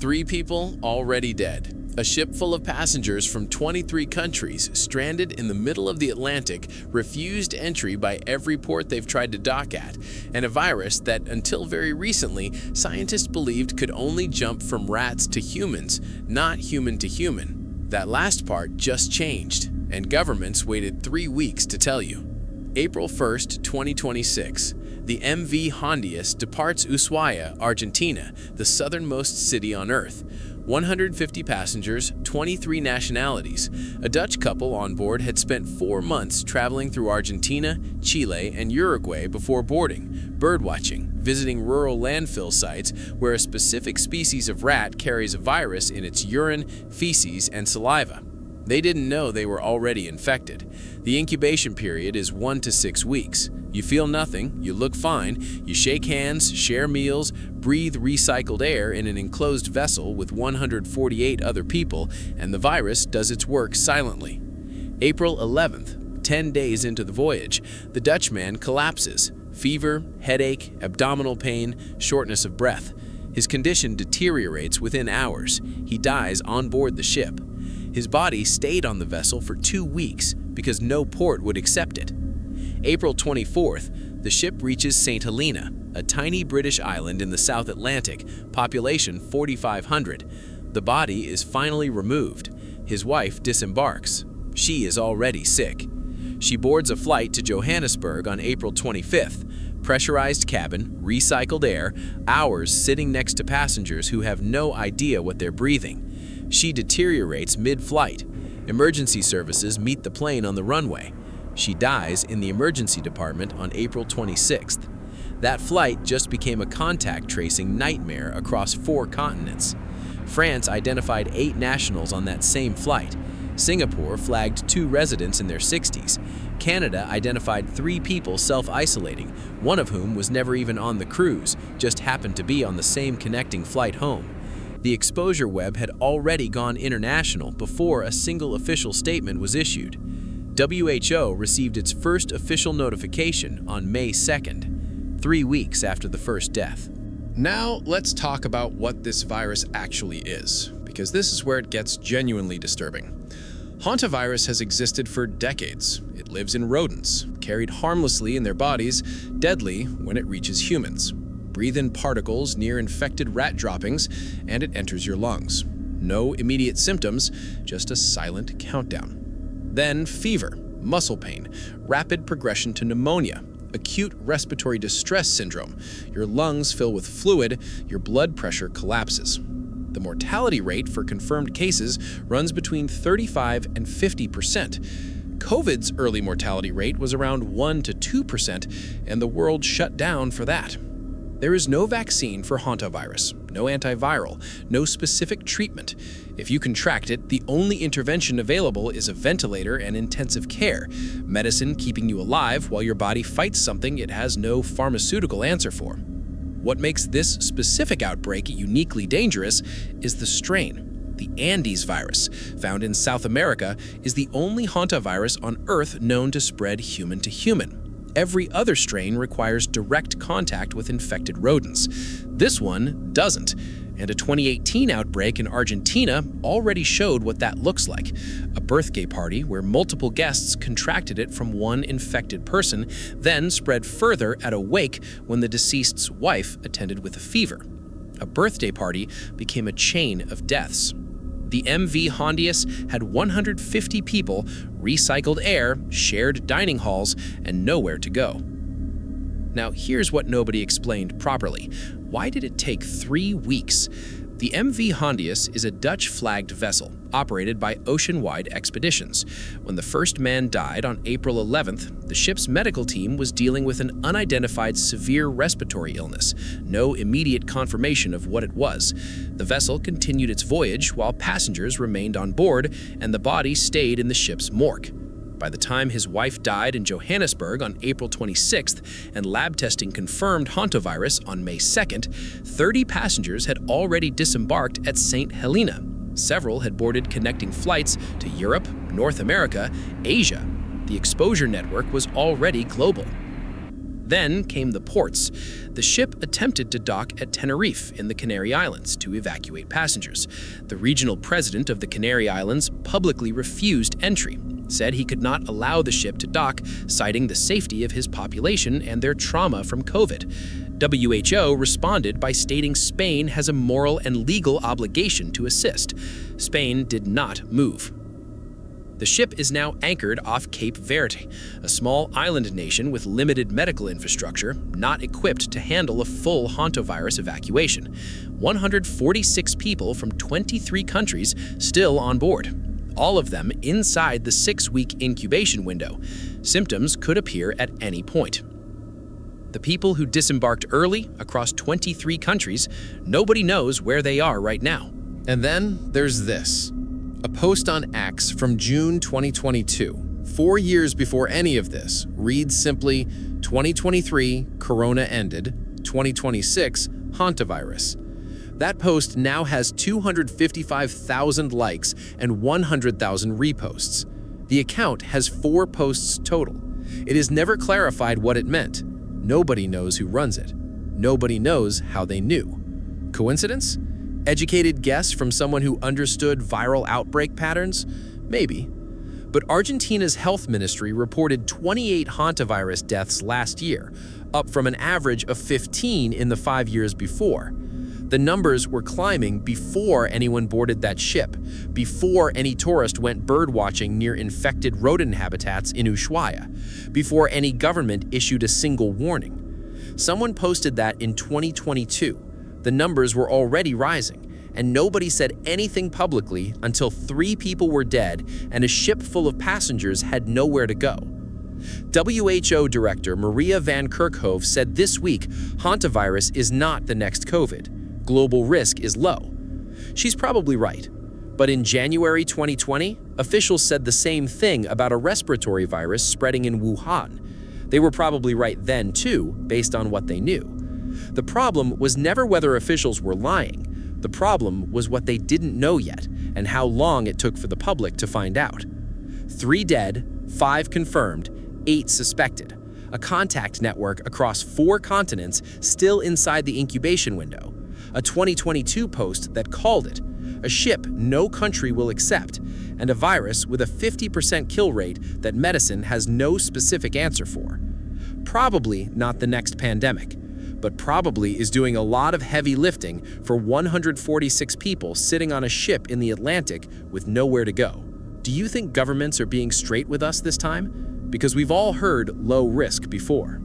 3 people already dead. A ship full of passengers from 23 countries, stranded in the middle of the Atlantic, refused entry by every port they've tried to dock at, and a virus that, until very recently, scientists believed could only jump from rats to humans, not human to human. That last part just changed, and governments waited 3 weeks to tell you. April 1st, 2026. The MV Hondius departs Ushuaia, Argentina, the southernmost city on Earth. 150 passengers, 23 nationalities. A Dutch couple on board had spent 4 months traveling through Argentina, Chile, and Uruguay before boarding, birdwatching, visiting rural landfill sites where a specific species of rat carries a virus in its urine, feces, and saliva. They didn't know they were already infected. The incubation period is 1 to 6 weeks. You feel nothing, you look fine, you shake hands, share meals, breathe recycled air in an enclosed vessel with 148 other people, and the virus does its work silently. April 11th, 10 days into the voyage, the Dutchman collapses. Fever, headache, abdominal pain, shortness of breath. His condition deteriorates within hours. He dies on board the ship. His body stayed on the vessel for 2 weeks because no port would accept it. April 24th, the ship reaches St. Helena, a tiny British island in the South Atlantic, population 4,500. The body is finally removed. His wife disembarks. She is already sick. She boards a flight to Johannesburg on April 25th. Pressurized cabin, recycled air, hours sitting next to passengers who have no idea what they're breathing. She deteriorates mid-flight. Emergency services meet the plane on the runway. She dies in the emergency department on April 26th. That flight just became a contact tracing nightmare across 4 continents. France identified 8 nationals on that same flight. Singapore flagged 2 residents in their 60s. Canada identified 3 people self-isolating, one of whom was never even on the cruise, just happened to be on the same connecting flight home. The exposure web had already gone international before a single official statement was issued. WHO received its first official notification on May 2nd, 3 weeks after the first death. Now, let's talk about what this virus actually is, because this is where it gets genuinely disturbing. Hantavirus has existed for decades. It lives in rodents, carried harmlessly in their bodies, deadly when it reaches humans. Breathe in particles near infected rat droppings, and it enters your lungs. No immediate symptoms, just a silent countdown. Then fever, muscle pain, rapid progression to pneumonia, acute respiratory distress syndrome. Your lungs fill with fluid, your blood pressure collapses. The mortality rate for confirmed cases runs between 35 and 50%. COVID's early mortality rate was around 1 to 2%, and the world shut down for that. There is no vaccine for Hantavirus, no antiviral, no specific treatment. If you contract it, the only intervention available is a ventilator and intensive care, medicine keeping you alive while your body fights something it has no pharmaceutical answer for. What makes this specific outbreak uniquely dangerous is the strain. The Andes virus, found in South America, is the only Hantavirus on Earth known to spread human to human. Every other strain requires direct contact with infected rodents. This one doesn't, and a 2018 outbreak in Argentina already showed what that looks like. A birthday party where multiple guests contracted it from one infected person, then spread further at a wake when the deceased's wife attended with a fever. A birthday party became a chain of deaths. The MV Hondius had 150 people, recycled air, shared dining halls, and nowhere to go. Now, here's what nobody explained properly. Why did it take 3 weeks? The MV Hondius is a Dutch-flagged vessel operated by Ocean-Wide Expeditions. When the first man died on April 11th, the ship's medical team was dealing with an unidentified severe respiratory illness. No immediate confirmation of what it was. The vessel continued its voyage while passengers remained on board, and the body stayed in the ship's morgue. By the time his wife died in Johannesburg on April 26th and lab testing confirmed Hantavirus on May 2nd, 30 passengers had already disembarked at St. Helena. Several had boarded connecting flights to Europe, North America, Asia. The exposure network was already global. Then came the ports. The ship attempted to dock at Tenerife in the Canary Islands to evacuate passengers. The regional president of the Canary Islands publicly refused entry, said he could not allow the ship to dock, citing the safety of his population and their trauma from COVID. WHO responded by stating Spain has a moral and legal obligation to assist. Spain did not move. The ship is now anchored off Cape Verde, a small island nation with limited medical infrastructure, not equipped to handle a full hantavirus evacuation. 146 people from 23 countries still on board, all of them inside the 6-week incubation window. Symptoms could appear at any point. The people who disembarked early across 23 countries, nobody knows where they are right now. And then there's this. A post on X from June 2022, 4 years before any of this, reads simply, 2023, Corona ended, 2026, Hantavirus. That post now has 255,000 likes and 100,000 reposts. The account has 4 posts total. It is never clarified what it meant. Nobody knows who runs it. Nobody knows how they knew. Coincidence? Educated guess from someone who understood viral outbreak patterns? Maybe. But Argentina's health ministry reported 28 hantavirus deaths last year, up from an average of 15 in the 5 years before. The numbers were climbing before anyone boarded that ship, before any tourist went birdwatching near infected rodent habitats in Ushuaia, before any government issued a single warning. Someone posted that in 2022. The numbers were already rising, and nobody said anything publicly until 3 people were dead and a ship full of passengers had nowhere to go. WHO Director Maria van Kerkhove said this week hantavirus is not the next COVID. Global risk is low. She's probably right. But in January 2020, officials said the same thing about a respiratory virus spreading in Wuhan. They were probably right then too, based on what they knew. The problem was never whether officials were lying. The problem was what they didn't know yet and how long it took for the public to find out. 3 dead, 5 confirmed, 8 suspected. A contact network across 4 continents still inside the incubation window. A 2022 post that called it. A ship no country will accept. And a virus with a 50% kill rate that medicine has no specific answer for. Probably not the next pandemic, but probably is doing a lot of heavy lifting for 146 people sitting on a ship in the Atlantic with nowhere to go. Do you think governments are being straight with us this time? Because we've all heard low risk before.